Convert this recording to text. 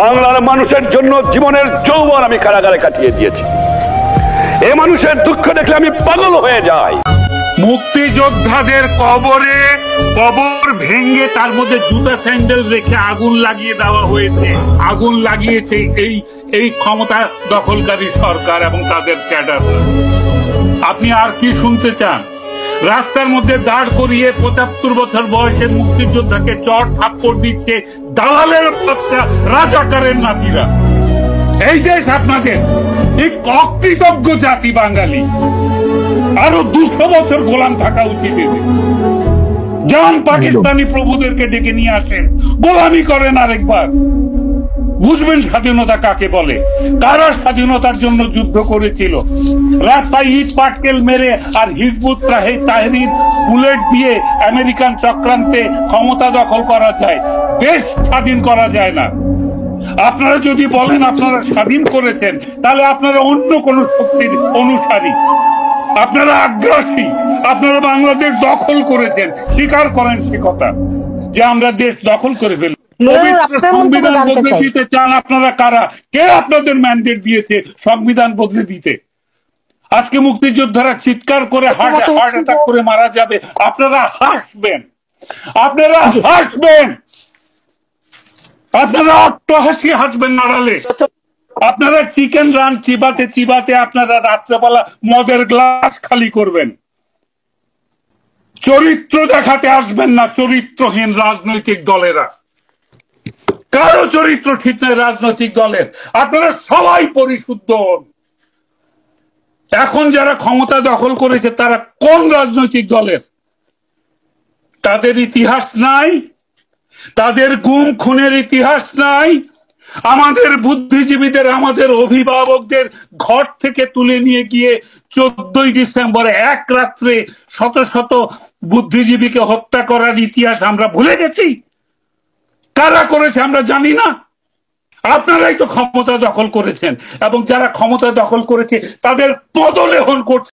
বাংলার মানুষের জন্য জীবনের যৌবন আমি কারাগারে কাটিয়ে দিয়েছি। এ মানুষের দুঃখ দেখলে আমি পাগল হয়ে যাই। মুক্তিযোদ্ধাদের কবর ভেঙে তার মধ্যে জুতা স্যান্ডেল রেখে আগুন লাগিয়ে দেওয়া হয়েছে। আগুন লাগিয়েছে এই ক্ষমতা দখলকারী সরকার এবং তাদের ক্যাডার। আপনি আর কি শুনতে চান? রাস্তার মধ্যে দাঁড় করিয়ে ৭৫ বছর বয়সের মুক্তিযোদ্ধাকে চড় থাপ্পড় দিচ্ছে দালালের বাচ্চা রাজাকারের নাতিরা। এই দেশ আপনাদের, এই অকৃতজ্ঞ জাতি বাঙালি আরো ২০০ বছর গোলাম থাকা উচিত। যান পাকিস্তানি প্রভুদেরকে ডেকে নিয়ে আসেন, গোলামি করেন আরেকবার, বুঝবেন স্বাধীনতা কাকে বলে, কারা স্বাধীনতার জন্য যুদ্ধ করেছিল। রাস্তায় ইট পাটকেল মেরে আর হিজবুত তাহরির বুলেট দিয়ে আমেরিকান চক্রান্তে ক্ষমতা দখল করা যায়, দেশ স্বাধীন করা যায় না। আপনারা যদি বলেন আপনারা স্বাধীন করেছেন, তাহলে আপনারা অন্য কোন শক্তির অনুসারী, আপনারা আগ্রাসী, আপনারা বাংলাদেশ দখল করেছেন। স্বীকার করেন সে কথা যে আমরা দেশ দখল করে ফেলি। সংবিধান বদলে দিতে চান আপনারা কারা? কে আপনাদের ম্যান্ডেট দিয়েছে সংবিধান বদলে দিতে? আজকে মুক্তিযোদ্ধারা চিৎকার করে হার্ট অ্যাটাক করে মারা যাবে, আপনারা হাসবেন, আপনারা হাসবেন, আপনারা অট্টহাসি হাসবেন নাড়ালে। আপনারা চিকেন রান চিবাতে চিবাতে আপনারা রাত্রেবেলা মদের গ্লাস খালি করবেন। চরিত্র দেখাতে আসবেন না চরিত্রহীন রাজনৈতিক দলেরা। কারো চরিত্র ঠিক নয় রাজনৈতিক দলের। আপনারা সবাই পরিশুদ্ধ হন। এখন যারা ক্ষমতা দখল করেছে তারা কোন রাজনৈতিক দলের? তাদের ইতিহাস নাই, তাদের গুম খুনের ইতিহাস নাই। আমাদের বুদ্ধিজীবীদের, আমাদের অভিভাবকদের ঘর থেকে তুলে নিয়ে গিয়ে 14ই ডিসেম্বর এক রাত্রে শত শত বুদ্ধিজীবীকে হত্যা করার ইতিহাস আমরা ভুলে গেছি। কারা করেছে আমরা জানি না। আপনারাই তো ক্ষমতা দখল করেছেন এবং যারা ক্ষমতা দখল করেছে তাদের পদলেহন করছে।